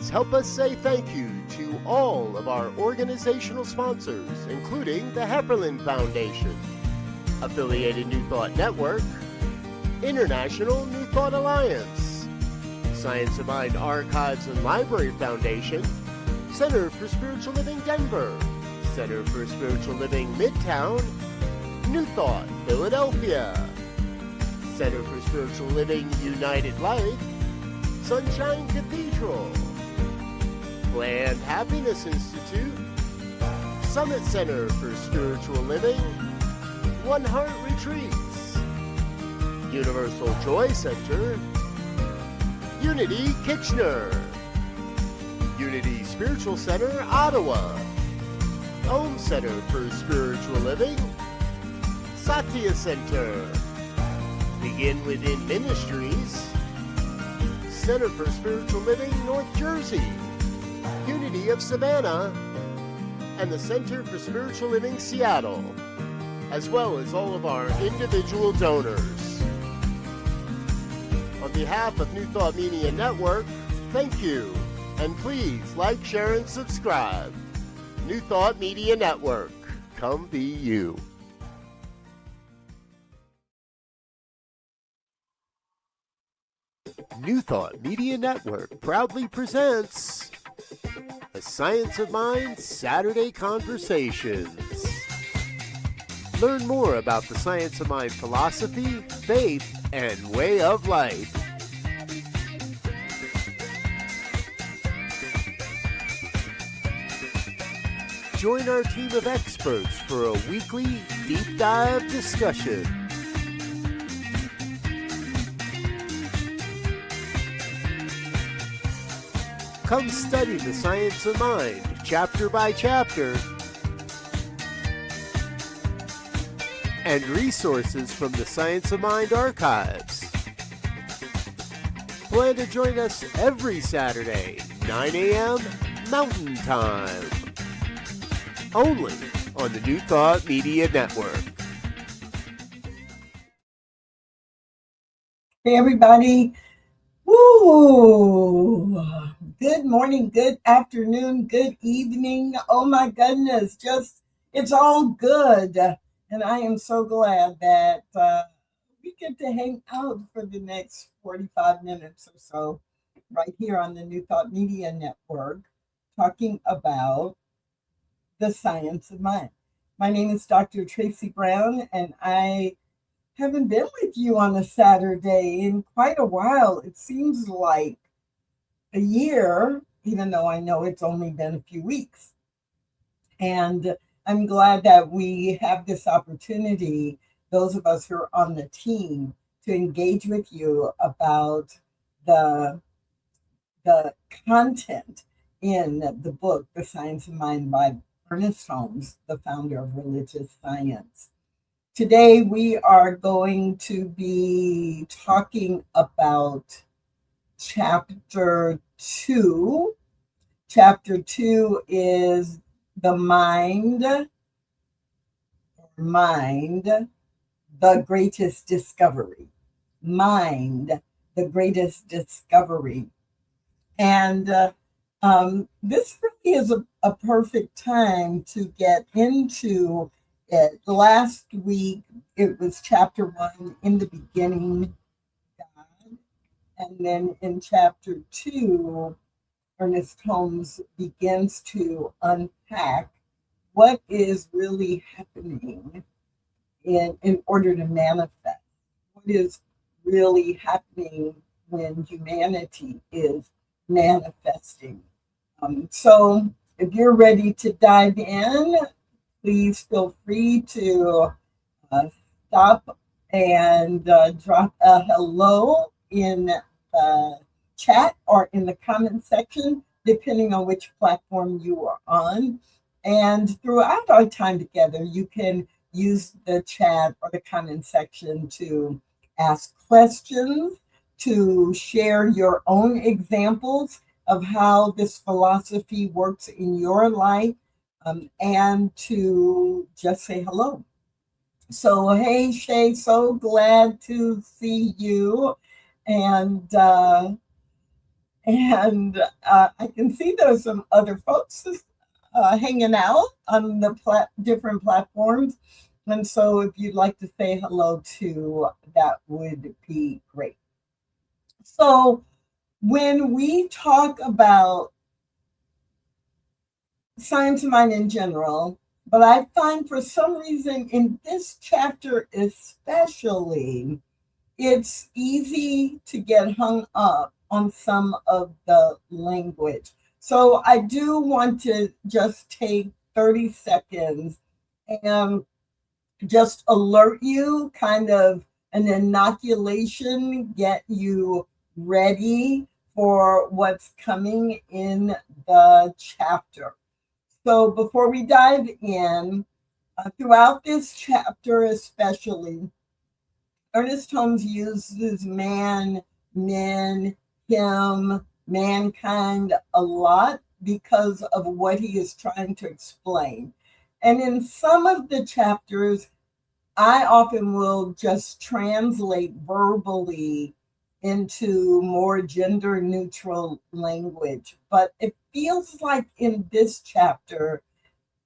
please help us say thank you to all of our organizational sponsors, including the Hefferland Foundation, Affiliated New Thought Network, International New Thought Alliance, Science of Mind Archives and Library Foundation, Center for Spiritual Living Denver, Center for Spiritual Living Midtown, New Thought Philadelphia, Center for Spiritual Living United Life, Sunshine Cathedral, Planned Happiness Institute, Summit Center for Spiritual Living, One Heart Retreats, Universal Joy Center, Unity Kitchener, Unity Spiritual Center Ottawa, Home Center for Spiritual Living, Satya Center, Begin Within Ministries, Center for Spiritual Living North Jersey, Unity of Savannah, and the Center for Spiritual Living Seattle, as well as all of our individual donors. On behalf of New Thought Media Network, thank you, and please like, share, and subscribe. New Thought Media Network, come be you. New Thought Media Network proudly presents the Science of Mind Saturday Conversations. Learn more about the Science of Mind philosophy, faith, and way of life. Join our team of experts for a weekly deep dive discussion. Come study the Science of Mind, chapter by chapter, and resources from the Science of Mind archives. Plan to join us every Saturday, 9 a.m. Mountain Time, only on the New Thought Media Network. Hey, everybody. Woo! Good morning, good afternoon, good evening. Oh my goodness, it's all good. And I am so glad that we get to hang out for the next 45 minutes or so right here on the New Thought Media Network, talking about the science of mind. My name is Dr. Tracy Brown, and I haven't been with you on a Saturday in quite a while. It seems like a year, even though I know it's only been a few weeks. And I'm glad that we have this opportunity, those of us who are on the team, to engage with you about the content in the book, The Science of Mind by Ernest Holmes, the founder of religious science. Today, we are going to be talking about Chapter 2. Chapter 2 is the mind, the greatest discovery. Mind, the greatest discovery. And this really is a perfect time to get into it. Last week, it was Chapter 1, in the beginning, God. And then in Chapter 2, Ernest Holmes begins to unpack what is really happening in order to manifest. What is really happening when humanity is manifesting. So if you're ready to dive in, please feel free to stop and drop a hello in the chat or in the comment section, depending on which platform you are on. And throughout our time together, you can use the chat or the comment section to ask questions, to share your own examples of how this philosophy works in your life, and to just say hello. So, hey, Shay, so glad to see you. And And I can see there's some other folks hanging out on the different platforms. And so if you'd like to say hello to, that would be great. So when we talk about science of mind in general, but I find for some reason in this chapter especially, it's easy to get hung up on some of the language. So I do want to just take 30 seconds and just alert you, kind of an inoculation, get you ready for what's coming in the chapter. So before we dive in, throughout this chapter especially, Ernest Holmes uses man, men, him, mankind a lot because of what he is trying to explain. And in some of the chapters, I often will just translate verbally into more gender neutral language. But it feels like in this chapter,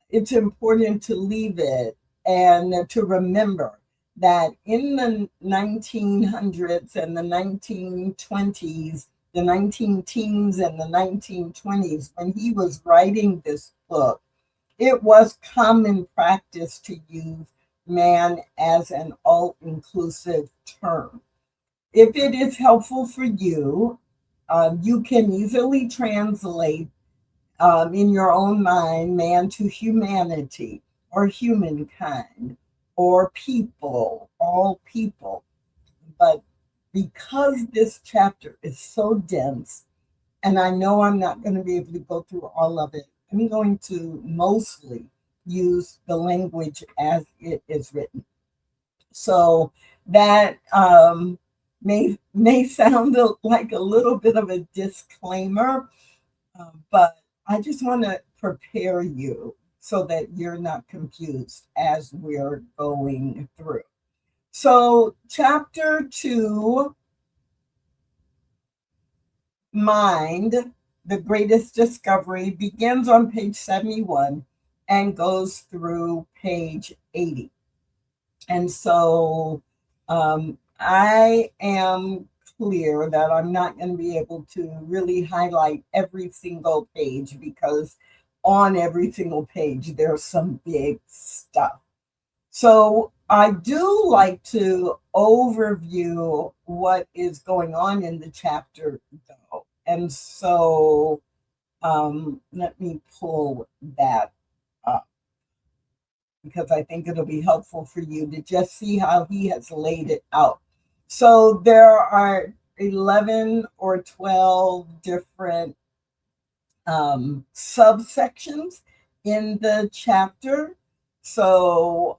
it's important to leave it and to remember that in the 1900s and the 1920s, the 19 teens and the 1920s, when he was writing this book, it was common practice to use man as an all-inclusive term. If it is helpful for you, you can easily translate in your own mind man to humanity or humankind or people, all people. But because this chapter is so dense, and I know I'm not going to be able to go through all of it, I'm going to mostly use the language as it is written. So that may sound like a little bit of a disclaimer, but I just want to prepare you so that you're not confused as we're going through. So, chapter 2, Mind, the Greatest Discovery, begins on page 71 and goes through page 80. And so I am clear that I'm not going to be able to really highlight every single page because on every single page there's some big stuff. So I do like to overview what is going on in the chapter though. And so let me pull that up because I think it'll be helpful for you to just see how he has laid it out. So there are 11 or 12 different subsections in the chapter. So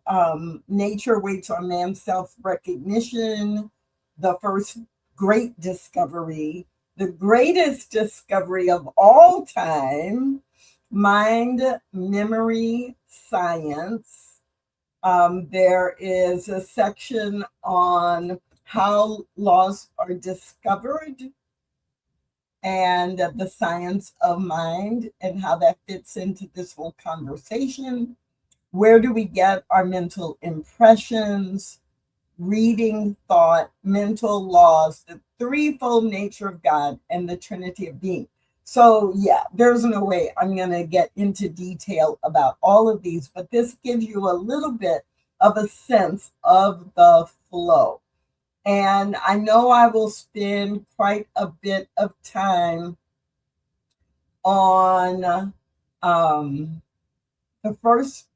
nature waits on man's self-recognition, the first great discovery, the greatest discovery of all time, mind, memory, science. There is a section on how laws are discovered and the science of mind and how that fits into this whole conversation. Where do we get our mental impressions, reading, thought, mental laws, the threefold nature of God, and the Trinity of being? So yeah, there's no way I'm going to get into detail about all of these, but this gives you a little bit of a sense of the flow. And I know I will spend quite a bit of time on the first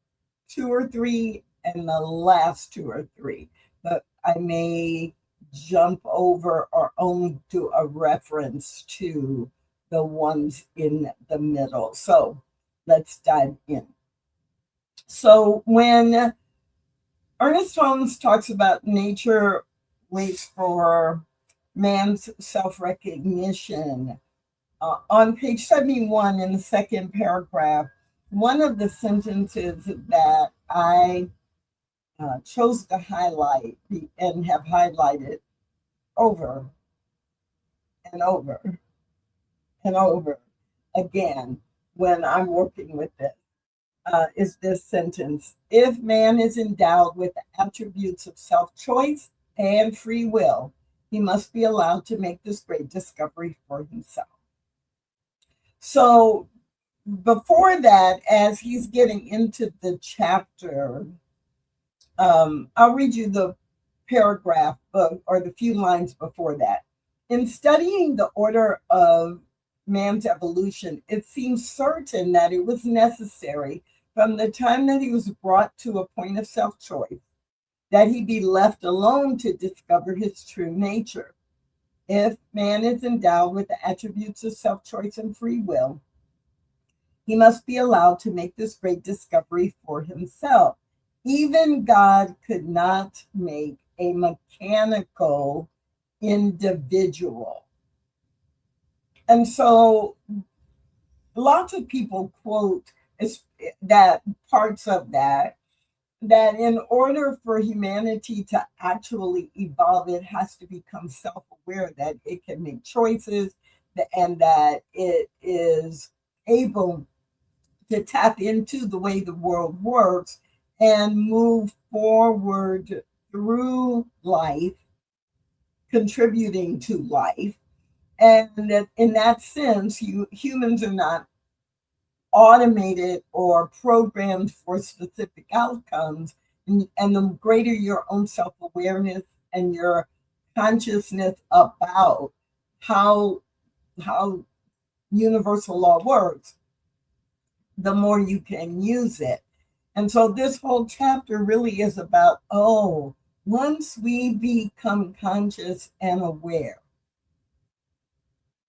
2 or 3 and the last 2 or 3, but I may jump over or only do a reference to the ones in the middle. So let's dive in. So when Ernest Holmes talks about nature waits for man's self-recognition, on page 71 in the second paragraph, one of the sentences that I chose to highlight and have highlighted over and over and over again when I'm working with this, is this sentence: if man is endowed with the attributes of self-choice and free will, he must be allowed to make this great discovery for himself. So before that, as he's getting into the chapter, I'll read you the paragraph or the few lines before that. In studying the order of man's evolution, it seems certain that it was necessary from the time that he was brought to a point of self-choice that he be left alone to discover his true nature. If man is endowed with the attributes of self-choice and free will, he must be allowed to make this great discovery for himself. Even God could not make a mechanical individual. And so lots of people quote that parts of that in order for humanity to actually evolve, it has to become self-aware, that it can make choices, and that it is able to tap into the way the world works and move forward through life, contributing to life. And that in that sense, humans are not automated or programmed for specific outcomes. And the greater your own self-awareness and your consciousness about how universal law works, the more you can use it. And so this whole chapter really is about, once we become conscious and aware,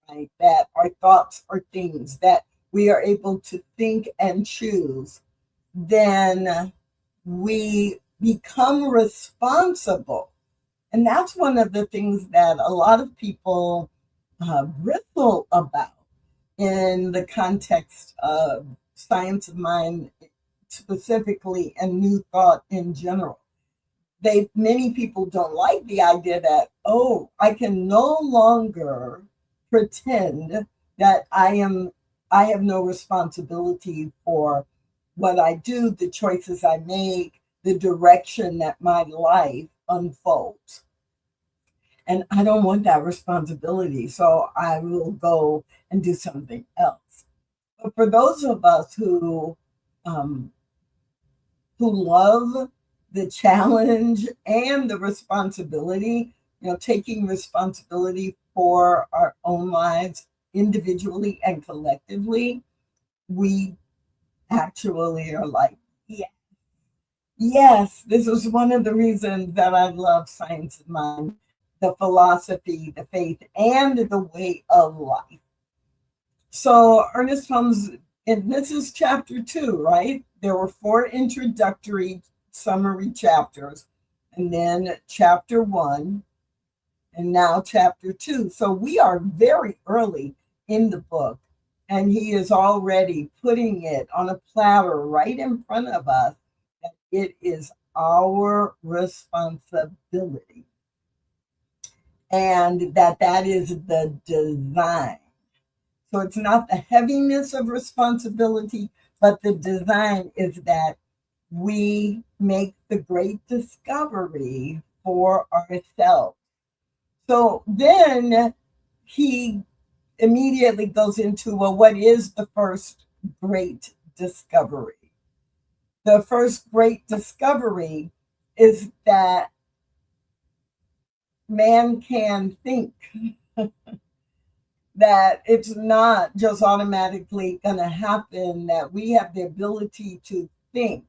right, that our thoughts are things, that we are able to think and choose, then we become responsible. And that's one of the things that a lot of people bristle about in the context of science of mind specifically and new thought in general. Many people don't like the idea that, I can no longer pretend that I have no responsibility for what I do, the choices I make, the direction that my life unfolds. And I don't want that responsibility, so I will go and do something else. But for those of us who love the challenge and the responsibility, taking responsibility for our own lives individually and collectively, we actually are like, yes, this is one of the reasons that I love science of mind, the philosophy, the faith, and the way of life. So Ernest Holmes, and this is chapter 2, right? There were 4 introductory summary chapters, and then chapter 1, and now chapter 2. So we are very early in the book, and he is already putting it on a platter right in front of us, that it is our responsibility, and that is the design. So it's not the heaviness of responsibility, but the design is that we make the great discovery for ourselves. So then he immediately goes into, what is the first great discovery? The first great discovery is that man can think. That it's not just automatically going to happen, that we have the ability to think.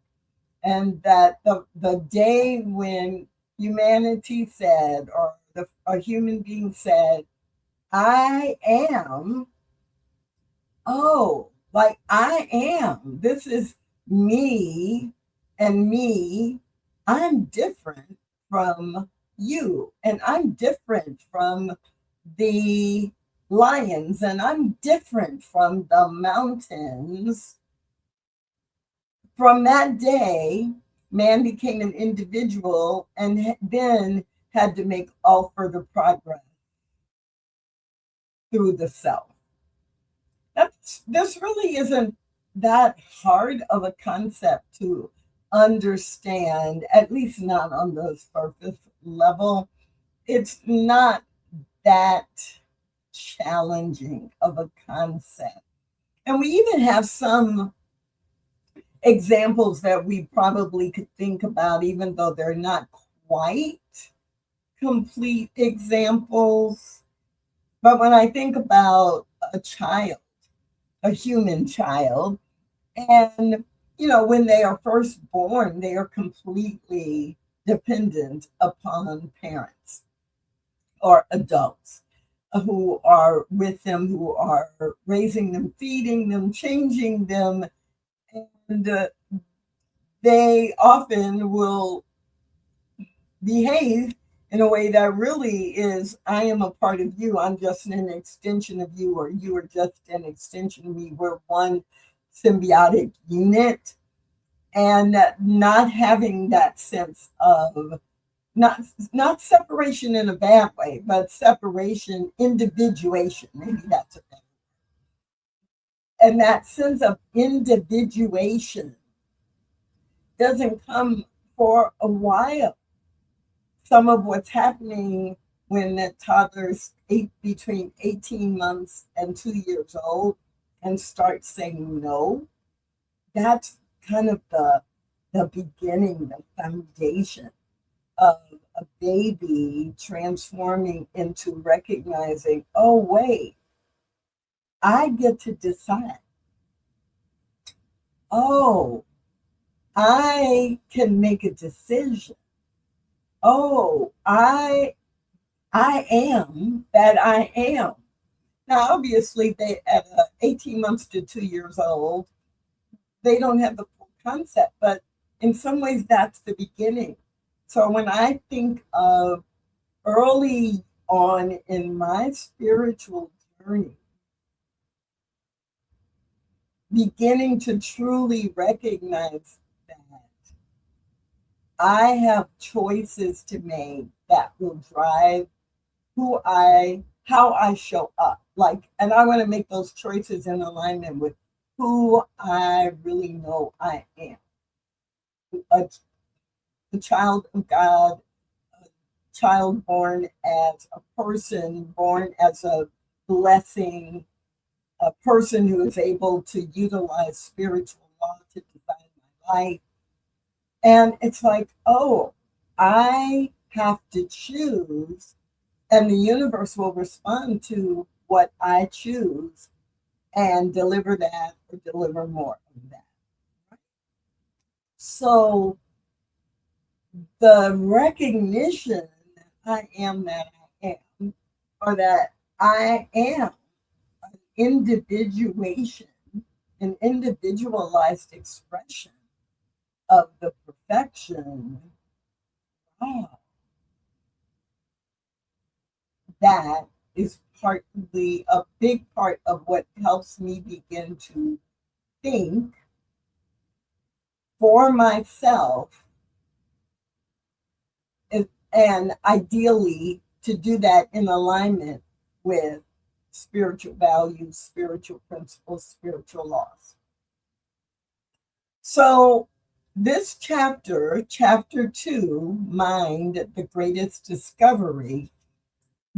And that the day when humanity said, or a human being said, I am, I am, this is me, and me, I'm different from you, and I'm different from the lions, and I'm different from the mountains. From that day, man became an individual and then had to make all further progress through the self. this really isn't that hard of a concept to understand, at least not on the surface level. It's not that challenging of a concept. And we even have some examples that we probably could think about, even though they're not quite complete examples. But when I think about a child, a human child, and when they are first born, they are completely dependent upon parents or adults who are with them, who are raising them, feeding them, changing them, and they often will behave in a way that really is, I am a part of you, I'm just an extension of you, or you are just an extension of me. We're one symbiotic unit. And not having that sense of not separation in a bad way, but separation, individuation, maybe that's a thing. And that sense of individuation doesn't come for a while. Some of what's happening when the toddler's between 18 months and 2 years old and start saying no, that's kind of the beginning, the foundation of a baby transforming into recognizing, oh wait, I get to decide. Oh, I can make a decision. Oh, I am that I am. Now, obviously, they at 18 months to 2 years old, they don't have the full concept, but in some ways, that's the beginning. So when I think of early on in my spiritual journey, beginning to truly recognize that I have choices to make that will drive how I show up. Like, and I want to make those choices in alignment with who I really know I am. A, a child of God, a child born as a person, born as a blessing, a person who is able to utilize spiritual law to design my life. And it's like, oh, I have to choose, and the universe will respond to what I choose and deliver that or deliver more of that. So the recognition that I am that I am, or that I am an individuation, an individualized expression of the perfection, wow, that is partly a big part of what helps me begin to think for myself, and ideally to do that in alignment with spiritual values, spiritual principles, spiritual laws. So this chapter 2, Mind, the Greatest Discovery,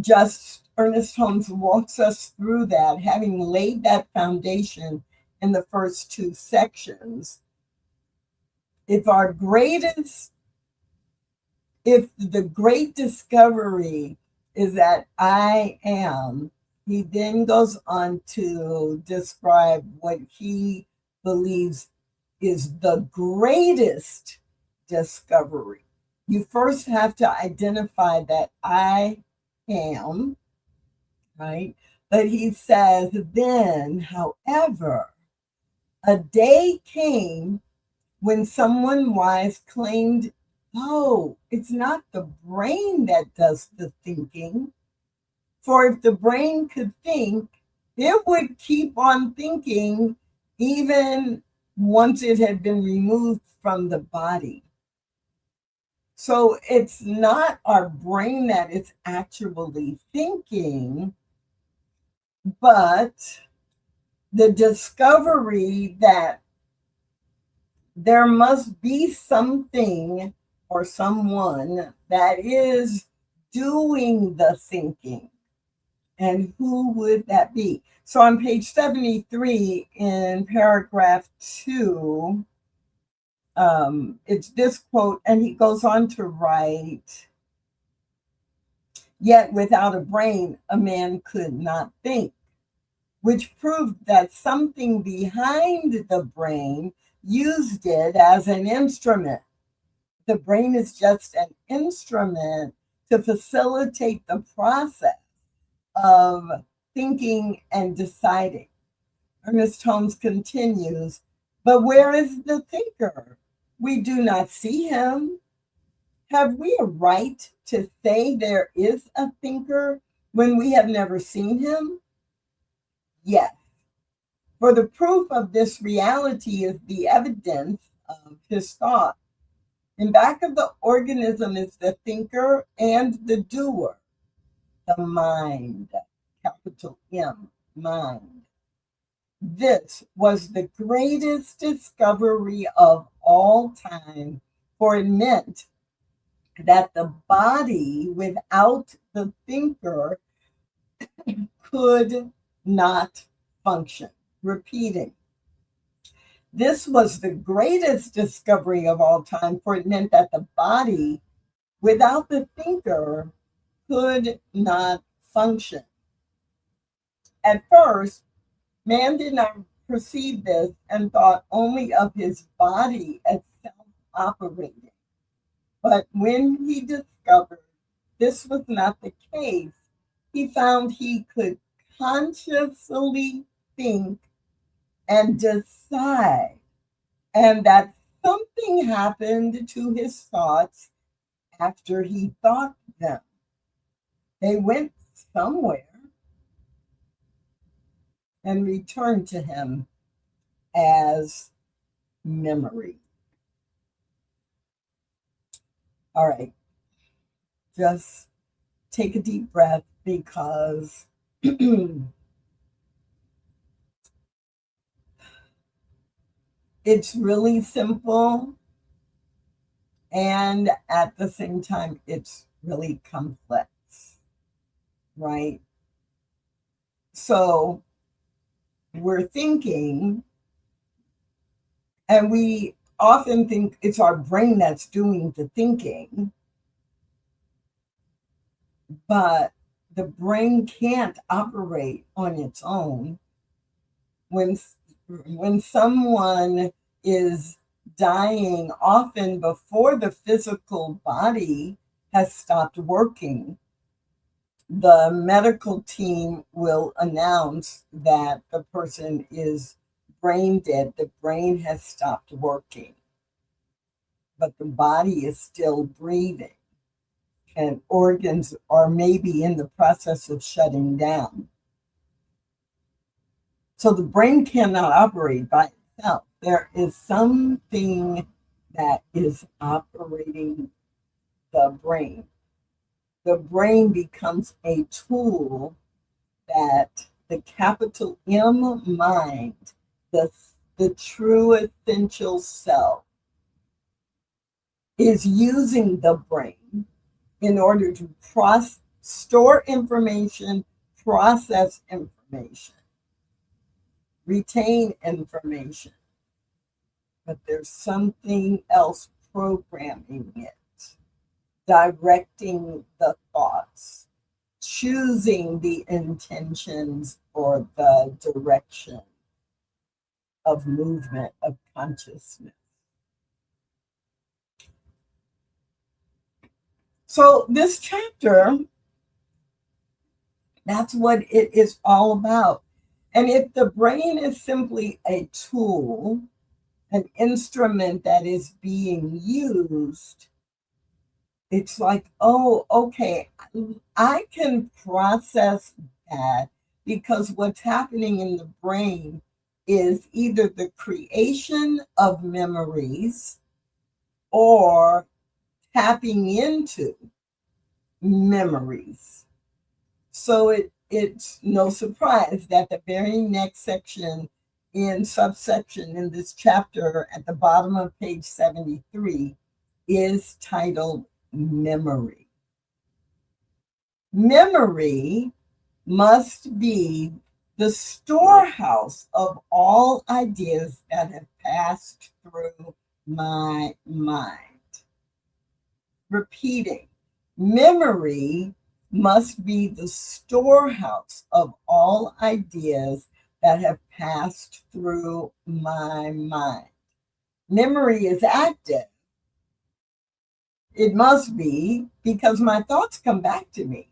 just Ernest Holmes walks us through that, having laid that foundation in the first 2 sections. If the great discovery is that I am, he then goes on to describe what he believes is the greatest discovery. You first have to identify that I am, right? But he says, then, however, a day came when someone wise claimed, oh, it's not the brain that does the thinking. For if the brain could think, it would keep on thinking even once it had been removed from the body. So it's not our brain that is actually thinking, but the discovery that there must be something or someone that is doing the thinking. And who would that be? So on page 73 in paragraph 2, it's this quote, and he goes on to write, "Yet without a brain, a man could not think," which proved that something behind the brain used it as an instrument. The brain is just an instrument to facilitate the process of thinking and deciding. Ernest Holmes continues, "But where is the thinker? We do not see him. Have we a right to say there is a thinker when we have never seen him? Yes, for the proof of this reality is the evidence of his thought. In back of the organism is the thinker and the doer, the mind, capital M, mind. This was the greatest discovery of all time, for it meant that the body without the thinker could not function." Repeating. This was the greatest discovery of all time, for it meant that the body without the thinker could not function. At first, man did not perceive this and thought only of his body as self-operating. But when he discovered this was not the case, he found he could consciously think and decide, and that something happened to his thoughts after he thought them. They went somewhere and returned to him as memory. All right, just take a deep breath, because it's really simple, and at the same time, it's really complex, right? So we're thinking, and we often think it's our brain that's doing the thinking, but the brain can't operate on its own. When someone is dying, often before the physical body has stopped working, the medical team will announce that the person is brain dead. The brain has stopped working, but the body is still breathing, and organs are maybe in the process of shutting down. So the brain cannot operate by itself. There is something that is operating the brain. The brain becomes a tool that the capital M mind, the true essential self, is using the brain in order to store information, process information, retain information. But there's something else programming it, directing the thoughts, choosing the intentions or the direction of movement of consciousness. So this chapter, that's what it is all about. And if the brain is simply a tool, an instrument that is being used, it's like, oh, okay, I can process that, because what's happening in the brain is either the creation of memories or tapping into memories. So it's no surprise that the very next section in subsection in this chapter at the bottom of page 73 is titled Memory. Memory must be the storehouse of all ideas that have passed through my mind. Repeating, memory must be the storehouse of all ideas that have passed through my mind. Memory is active. It must be, because my thoughts come back to me.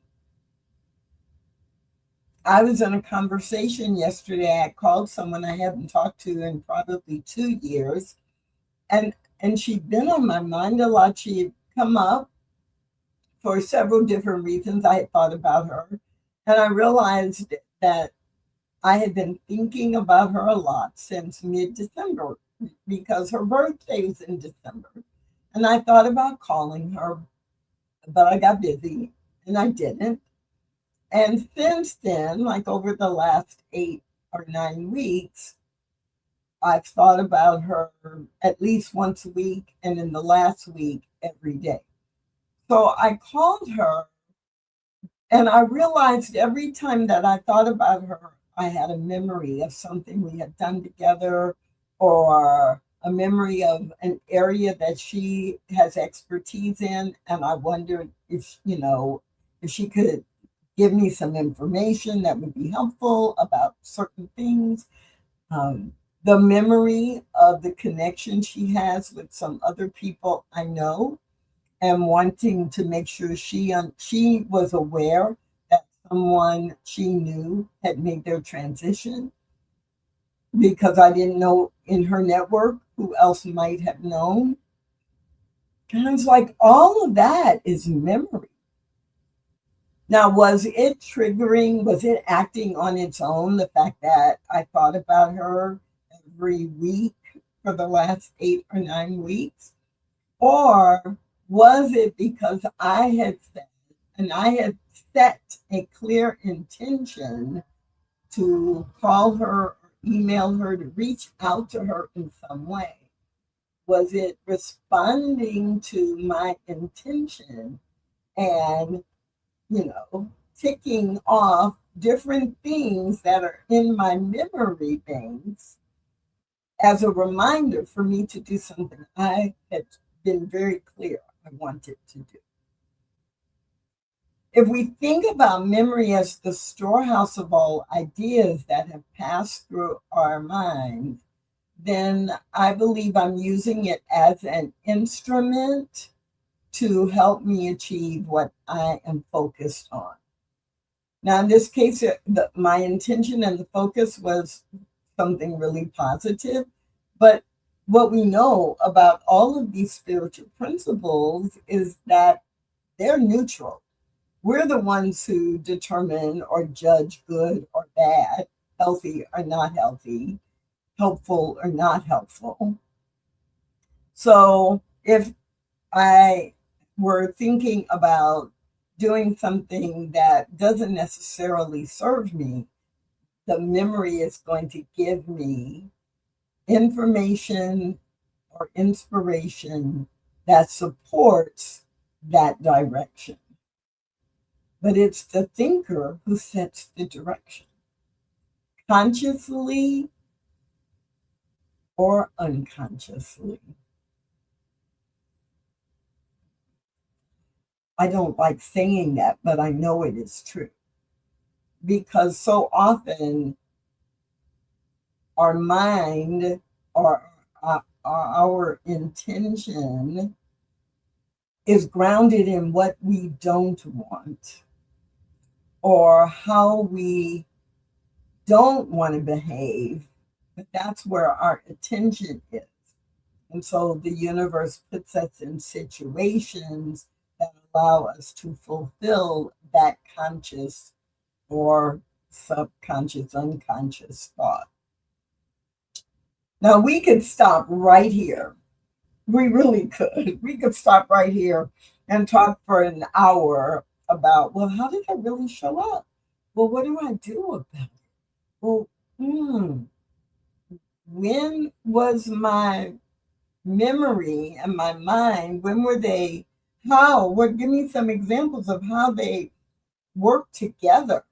I was in a conversation yesterday. I called someone I haven't talked to in probably 2 years, and she'd been on my mind a lot. She had come up for several different reasons. I had thought about her, and I realized that I had been thinking about her a lot since mid-December because her birthday was in December. And I thought about calling her, but I got busy and I didn't. And since then, like over the last 8 or 9 weeks, I've thought about her at least once a week, and in the last week, every day. So I called her, and I realized every time that I thought about her, I had a memory of something we had done together, or a memory of an area that she has expertise in. And I wondered if she could give me some information that would be helpful about certain things. The memory of the connection she has with some other people I know, and wanting to make sure she was aware that someone she knew had made their transition, because I didn't know in her network who else might have known. And I was like, all of that is memory. Now, was it triggering? Was it acting on its own? The fact that I thought about her every week for the last 8 or 9 weeks? Or was it because I had said, and I had set a clear intention to call her or email her, to reach out to her in some way? Was it responding to my intention and, ticking off different things that are in my memory banks as a reminder for me to do something I had been very clear I wanted to do? If we think about memory as the storehouse of all ideas that have passed through our minds, then I believe I'm using it as an instrument to help me achieve what I am focused on. Now, in this case, my intention and the focus was something really positive, but what we know about all of these spiritual principles is that they're neutral. We're the ones who determine or judge good or bad, healthy or not healthy, helpful or not helpful. So if I were thinking about doing something that doesn't necessarily serve me, the memory is going to give me information or inspiration that supports that direction. But it's the thinker who sets the direction, consciously or unconsciously. I don't like saying that, but I know it is true. Because so often our mind or our intention is grounded in what we don't want, or how we don't want to behave, but that's where our attention is. And so the universe puts us in situations that allow us to fulfill that conscious or subconscious, unconscious thought. Now, we could stop right here. We really could. We could stop right here and talk for an hour about, well, how did I really show up? Well, what do I do about it? Well, when was my memory and my mind, when were they, give me some examples of how they work together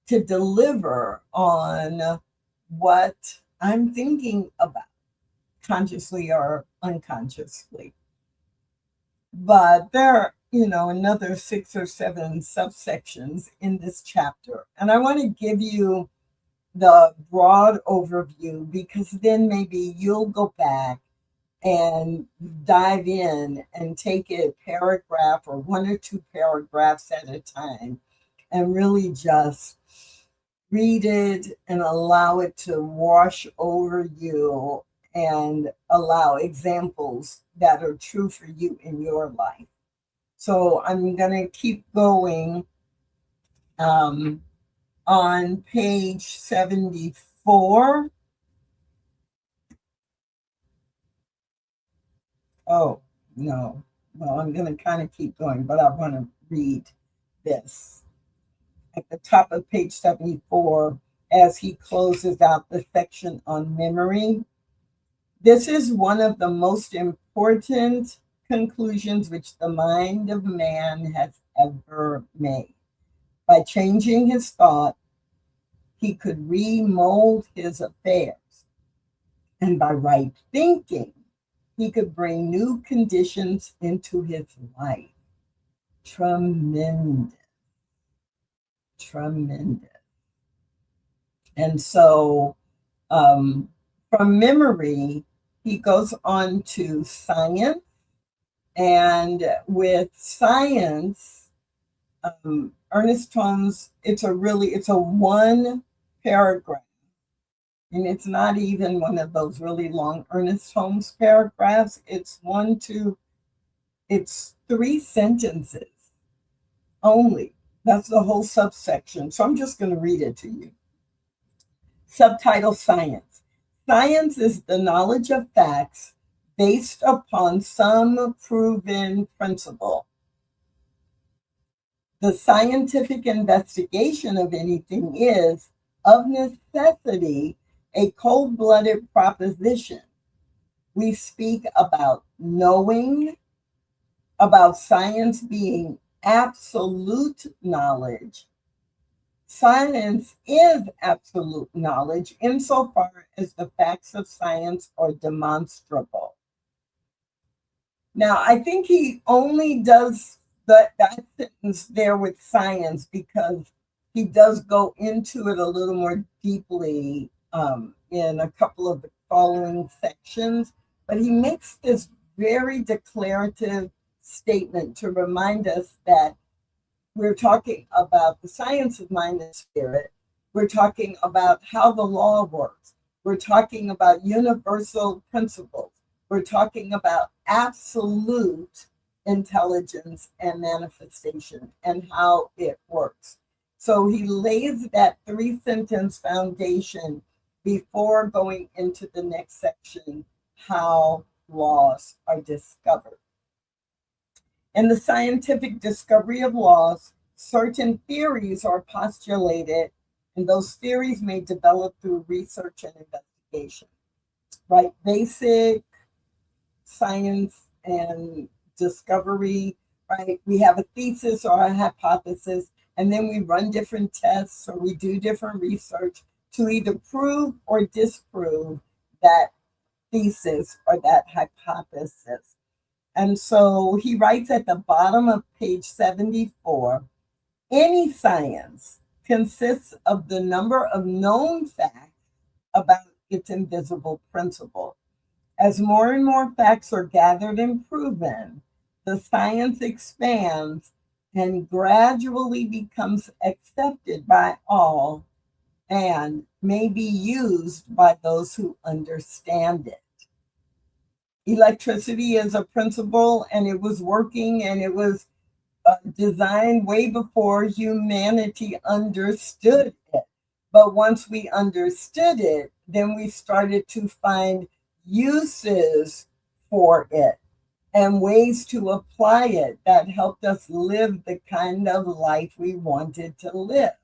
to deliver on what I'm thinking about, consciously or unconsciously. But there are, another 6 or 7 subsections in this chapter. And I want to give you the broad overview because then maybe you'll go back and dive in and take it paragraph or 1 or 2 paragraphs at a time and really just read it and allow it to wash over you and allow examples that are true for you in your life. So I'm going to keep going on page 74. Oh, no. Well, I'm going to kind of keep going, but I want to read this. At the top of page 74, as he closes out the section on memory, this is one of the most important conclusions which the mind of man has ever made. By changing his thought, he could remold his affairs. And by right thinking, he could bring new conditions into his life. Tremendous. Tremendous. And so from memory, he goes on to science. And with science, Ernest Holmes, it's a 1 paragraph. And it's not even one of those really long Ernest Holmes paragraphs. It's 3 sentences only. That's the whole subsection. So I'm just going to read it to you. Subtitle: Science. Science is the knowledge of facts based upon some proven principle. The scientific investigation of anything is, of necessity, a cold-blooded proposition. We speak about knowing, about science being absolute knowledge. Science is absolute knowledge insofar as the facts of science are demonstrable. Now, I think he only does that sentence there with science because he does go into it a little more deeply in a couple of the following sections, but he makes this very declarative statement to remind us that we're talking about the science of mind and spirit. We're talking about how the law works. We're talking about universal principles. We're talking about absolute intelligence and manifestation and how it works. So he lays that 3-sentence foundation before going into the next section, how laws are discovered. In the scientific discovery of laws, certain theories are postulated, and those theories may develop through research and investigation. Right? Basic science and discovery, right? We have a thesis or a hypothesis, and then we run different tests or we do different research to either prove or disprove that thesis or that hypothesis. And so he writes at the bottom of page 74, any science consists of the number of known facts about its invisible principle. As more and more facts are gathered and proven, the science expands and gradually becomes accepted by all and may be used by those who understand it. Electricity is a principle, and it was working, and it was designed way before humanity understood it. But once we understood it, then we started to find uses for it. and ways to apply it that helped us live the kind of life we wanted to live.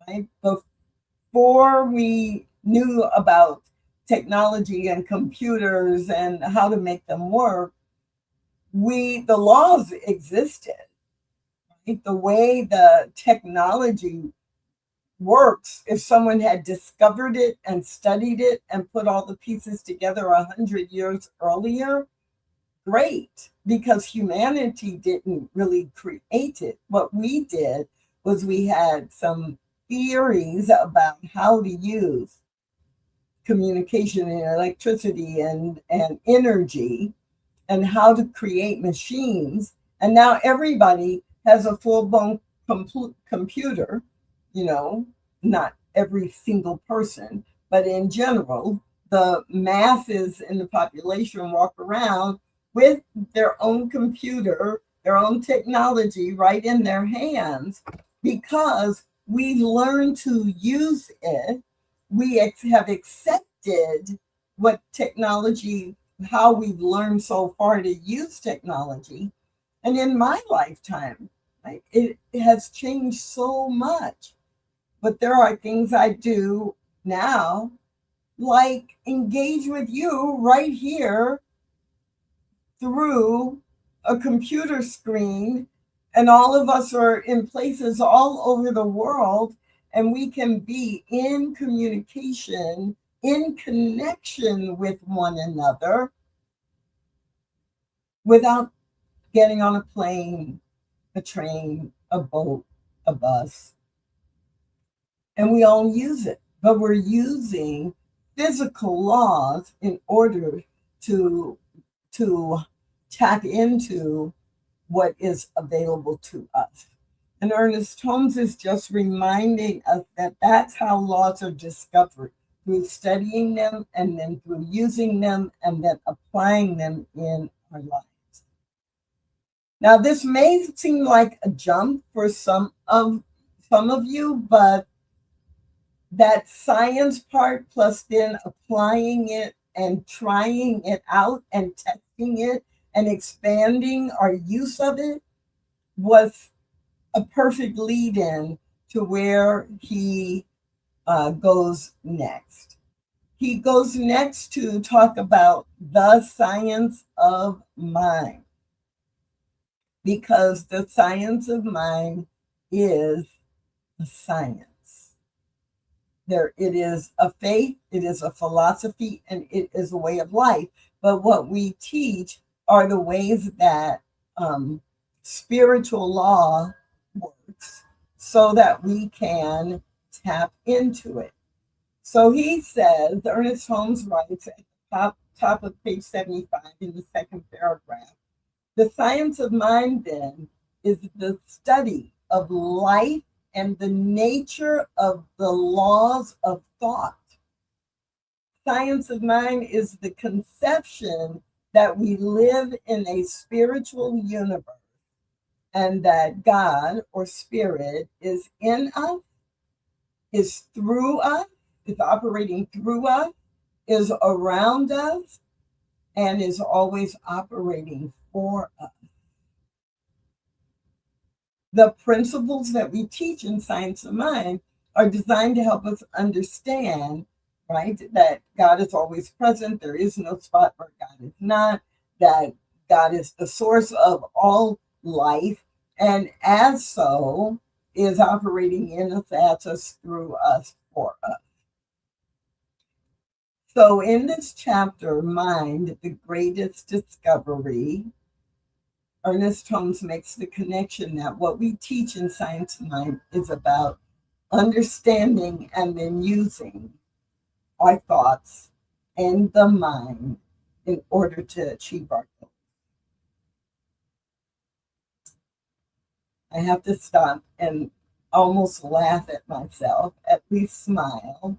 Right? Before we knew about technology and computers and how to make them work, the laws existed. Right? The way the technology works, if someone had discovered it and studied it and put all the pieces together 100 years earlier, great, because humanity didn't really create it. What we did was we had some theories about how to use communication and electricity and energy and how to create machines. And now everybody has a full-blown computer, not every single person, but in general, the masses in the population walk around with their own computer, their own technology right in their hands, because we've learned to use it. We have accepted what technology, how we've learned so far to use technology. And in my lifetime, right, it has changed so much. But there are things I do now, like engage with you right here through a computer screen, and all of us are in places all over the world, and we can be in communication, in connection with one another without getting on a plane, a train, a boat, a bus. And we all use it, but we're using physical laws in order to tap into what is available to us. And Ernest Holmes is just reminding us that that's how laws are discovered, through studying them and then through using them and then applying them in our lives. Now, this may seem like a jump for some of you, but that science part plus then applying it and trying it out and testing it and expanding our use of it was a perfect lead in to where he goes next. He goes next to talk about the science of mind, because the science of mind is a science. It is a faith, it is a philosophy, and it is a way of life. But what we teach are the ways that spiritual law works so that we can tap into it. So he says, Ernest Holmes writes at the top of page 75 in the second paragraph, the science of mind then is the study of life and the nature of the laws of thought. Science of mind is the conception that we live in a spiritual universe and that God or Spirit is in us, is through us, is operating through us, is around us, and is always operating for us. The principles that we teach in Science of Mind are designed to help us understand, right, that God is always present. There is no spot where God is not, that God is the source of all life, and as so is operating in us, at us, through us, for us. So in this chapter, Mind, the Greatest Discovery, Ernest Holmes makes the connection that what we teach in Science of Mind is about understanding and then using our thoughts and the mind in order to achieve our goals. I have to stop and almost laugh at myself, at least smile,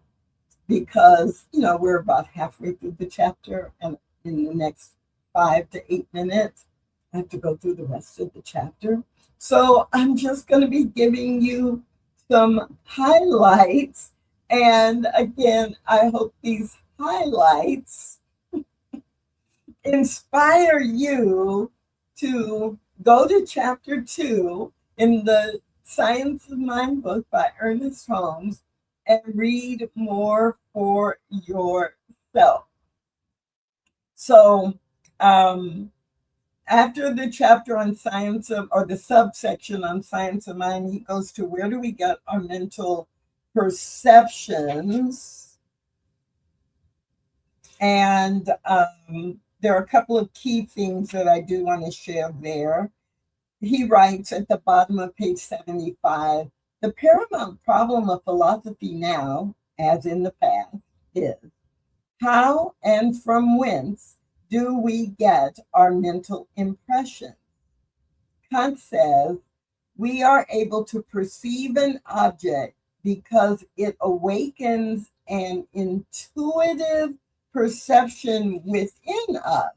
because, we're about halfway through the chapter, and in the next 5 to 8 minutes, I have to go through the rest of the chapter. So I'm just going to be giving you some highlights. And again, I hope these highlights inspire you to go to chapter 2 in the Science of Mind book by Ernest Holmes and read more for yourself. So, after the chapter on science of, or the subsection on science of mind, he goes to where do we get our mental perceptions? And there are a couple of key things that I do want to share there. He writes at the bottom of page 75, the paramount problem of philosophy now, as in the past, is how and from whence do we get our mental impressions? Kant says we are able to perceive an object because it awakens an intuitive perception within us.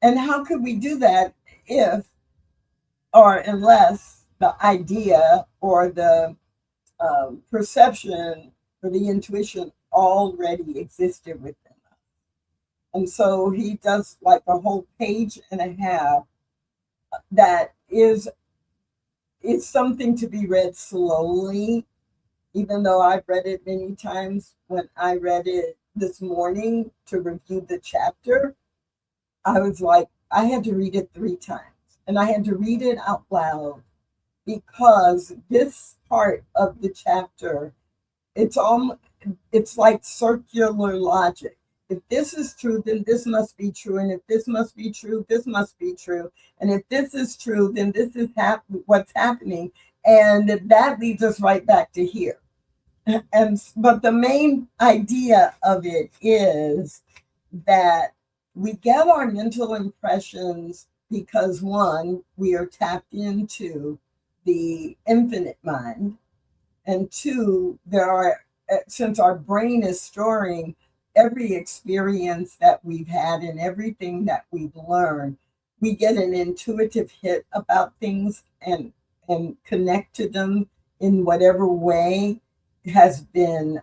And how could we do that if or unless the idea or the perception or the intuition already existed within us? And so he does like a whole page and a half that is, it's something to be read slowly, even though I've read it many times. When I read it this morning to review the chapter, I was like, I had to read it 3 times. And I had to read it out loud because this part of the chapter, it's like circular logic. If this is true, then this must be true. And if this must be true, this must be true. And if this is true, then this is what's happening. And that leads us right back to here. But the main idea of it is that we get our mental impressions because, one, we are tapped into the infinite mind. And 2, since our brain is storing every experience that we've had and everything that we've learned, we get an intuitive hit about things and connect to them in whatever way has been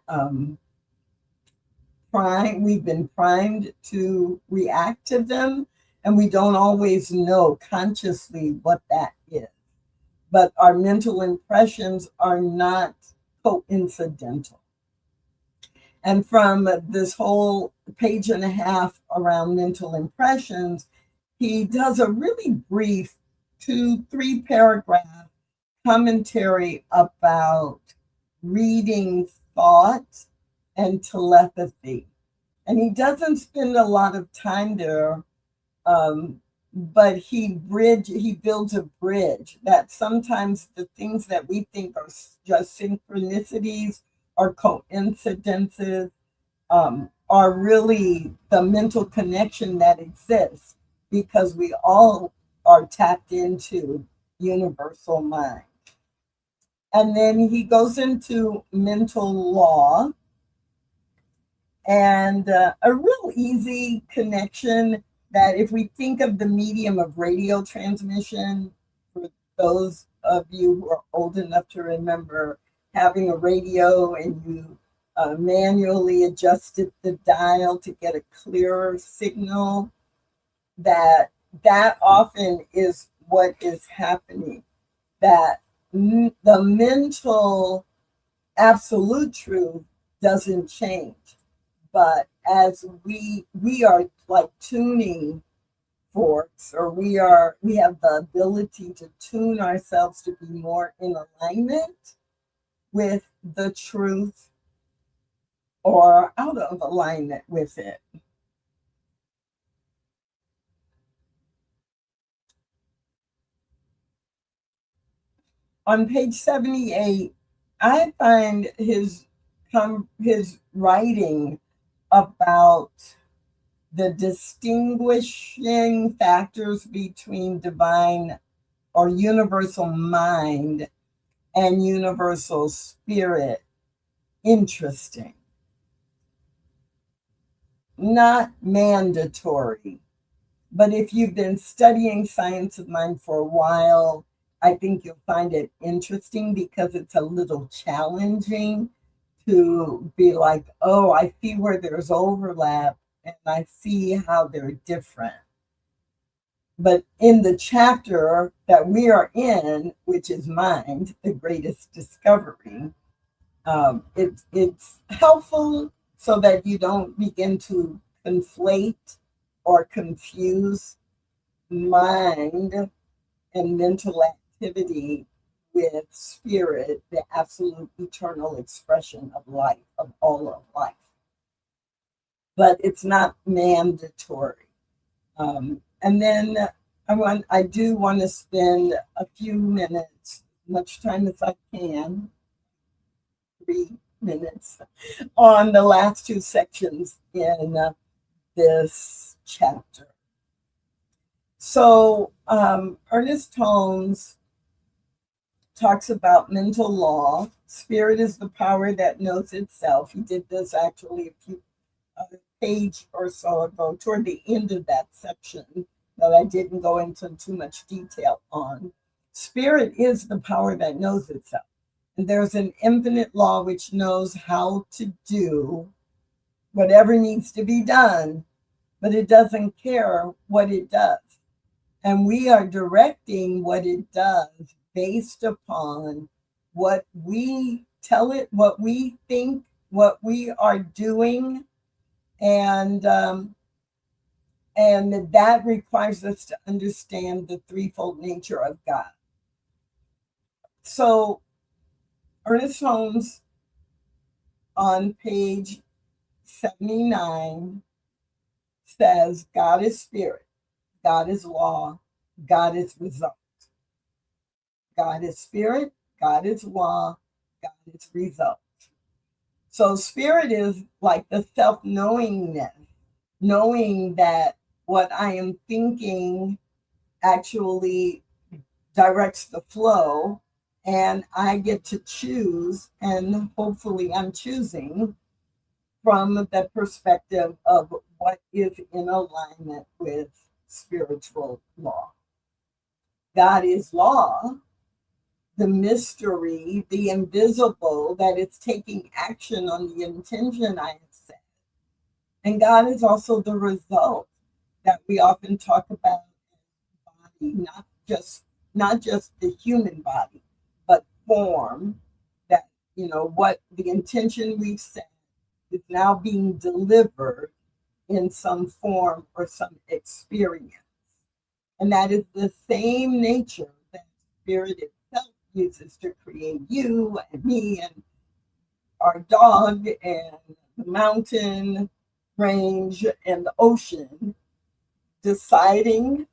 primed. We've been primed to react to them, and we don't always know consciously what that is. But our mental impressions are not coincidental. And from this whole page and a half around mental impressions, he does a really brief 2-3 paragraph commentary about reading thought and telepathy. And he doesn't spend a lot of time there, but he builds a bridge that sometimes the things that we think are just synchronicities or coincidences are really the mental connection that exists because we all are tapped into universal mind. And then he goes into mental law and a real easy connection that if we think of the medium of radio transmission, for those of you who are old enough to remember having a radio and you manually adjusted the dial to get a clearer signal, that often is what is happening, that the mental absolute truth doesn't change. But as we are like tuning forks, or we have the ability to tune ourselves to be more in alignment with the truth or out of alignment with it. On page 78, I find his writing about the distinguishing factors between divine or universal mind and universal spirit interesting. Not mandatory, but if you've been studying science of mind for a while, I think you'll find it interesting because it's a little challenging to be like, oh, I see where there's overlap and I see how they're different. But in the chapter that we are in, which is Mind, the Greatest Discovery, it's helpful so that you don't begin to conflate or confuse mind and mental activity with spirit, the absolute eternal expression of life, of all of life. But it's not mandatory. And then I do want to spend a few minutes, much time as I can, 3 minutes, on the last two sections in this chapter. So Ernest Holmes talks about mental law. Spirit is the power that knows itself. He did this actually a page or so ago, toward the end of that section, that I didn't go into too much detail on. Spirit is the power that knows itself. And there's an infinite law which knows how to do whatever needs to be done, but it doesn't care what it does. And we are directing what it does based upon what we tell it, what we think, what we are doing. And that requires us to understand the threefold nature of God. So Ernest Holmes on page 79 says, God is spirit, God is law, God is result. God is spirit, God is law, God is result. So spirit is like the self-knowingness, knowing that what I am thinking actually directs the flow, and I get to choose, and hopefully I'm choosing from the perspective of what is in alignment with spiritual law. God is law, the mystery, the invisible, that it's taking action on the intention I have set. And God is also the result that we often talk about in the body, not just the human body, but form, that, what the intention we've set is now being delivered in some form or some experience. And that is the same nature that spirit itself uses to create you and me and our dog and the mountain range and the ocean, deciding,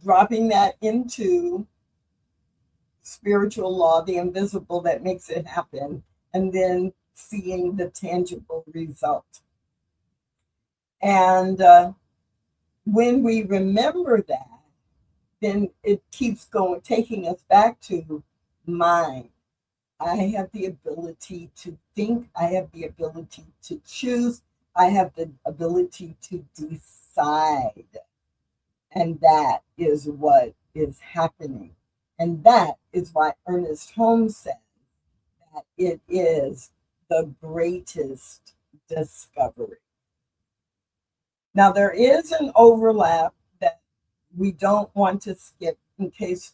dropping that into spiritual law, the invisible that makes it happen, and then seeing the tangible result. And when we remember that, then it keeps going, taking us back to mind. I have the ability to think. I have the ability to choose. I have the ability to decide. And that is what is happening. And that is why Ernest Holmes says that it is the greatest discovery. Now, there is an overlap that we don't want to skip in case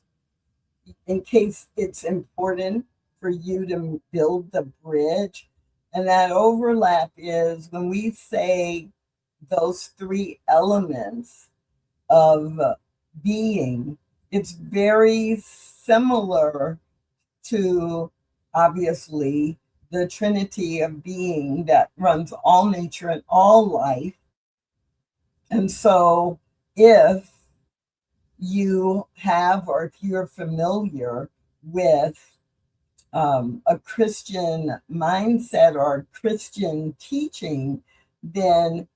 it's important for you to build the bridge. And that overlap is when we say those three elements of being, it's very similar to, obviously, the Trinity of being that runs all nature and all life. And so if you have, or if you're familiar with a Christian mindset or Christian teaching, then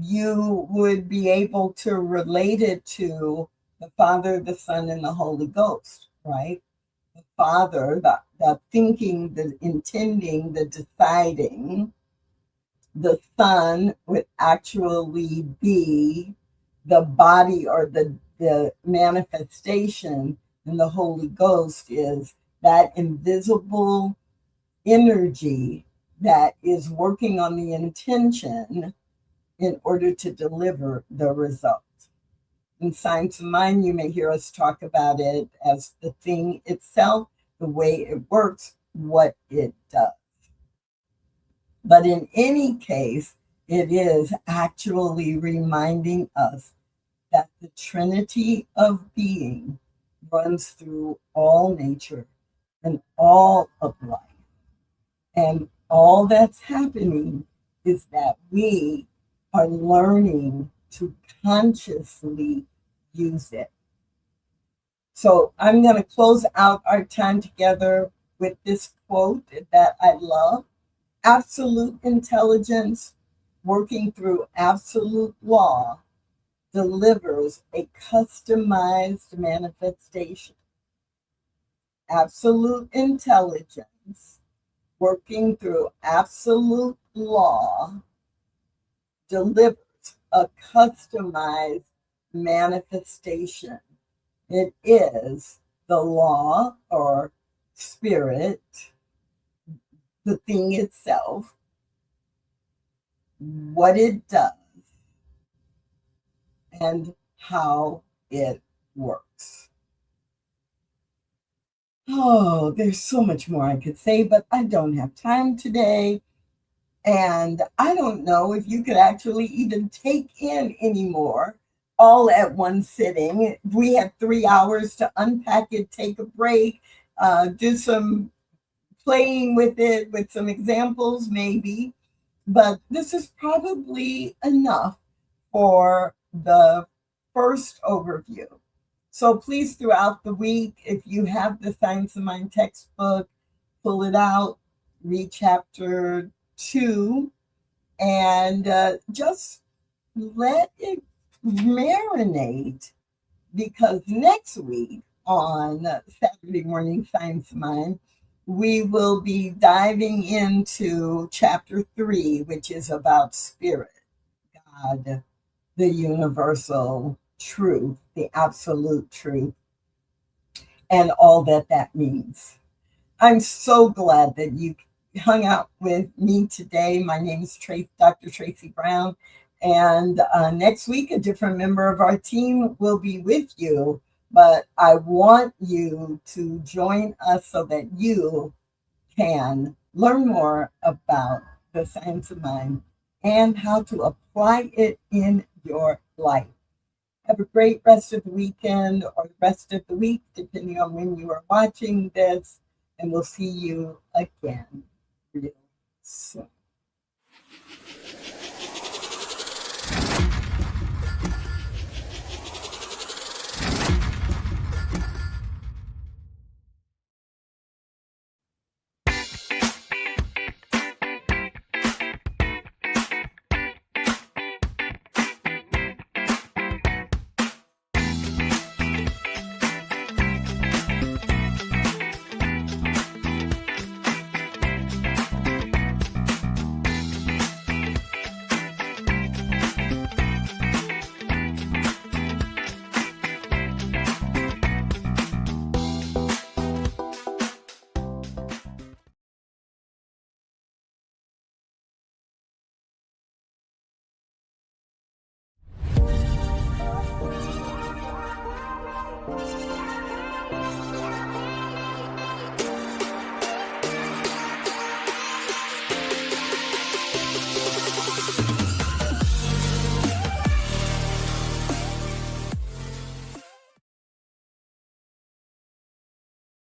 you would be able to relate it to the Father, the Son, and the Holy Ghost, right? The Father, the thinking, the intending, the deciding. The Son would actually be the body or the manifestation, and the Holy Ghost is that invisible energy that is working on the intention in order to deliver the result. In Science of Mind, you may hear us talk about it as the thing itself, the way it works, what it does. But in any case, it is actually reminding us that the Trinity of being runs through all nature and all of life. And all that's happening is that we are learning to consciously use it. So I'm going to close out our time together with this quote that I love. Absolute intelligence working through absolute law delivers a customized manifestation. Absolute intelligence working through absolute law delivers a customized manifestation. It is the law or spirit, the thing itself, what it does, and how it works. Oh, there's so much more I could say, but I don't have time today. And I don't know if you could actually even take in any more all at one sitting. We had 3 hours to unpack it, take a break, do some playing with it with some examples maybe. But this is probably enough for the first overview. So please, throughout the week, if you have the Science of Mind textbook, pull it out, read chapter 2, and just let it marinate, because next week on Saturday Morning Science of Mind, we will be diving into chapter 3, which is about spirit, God, the universal truth, the absolute truth, and all that that means. I'm so glad that you hung out with me today. My name is Dr. Tracy Brown, and next week a different member of our team will be with you, but I want you to join us so that you can learn more about the Science of Mind and how to apply it in your life. Have a great rest of the weekend or the rest of the week, depending on when you are watching this, and we'll see you again real soon.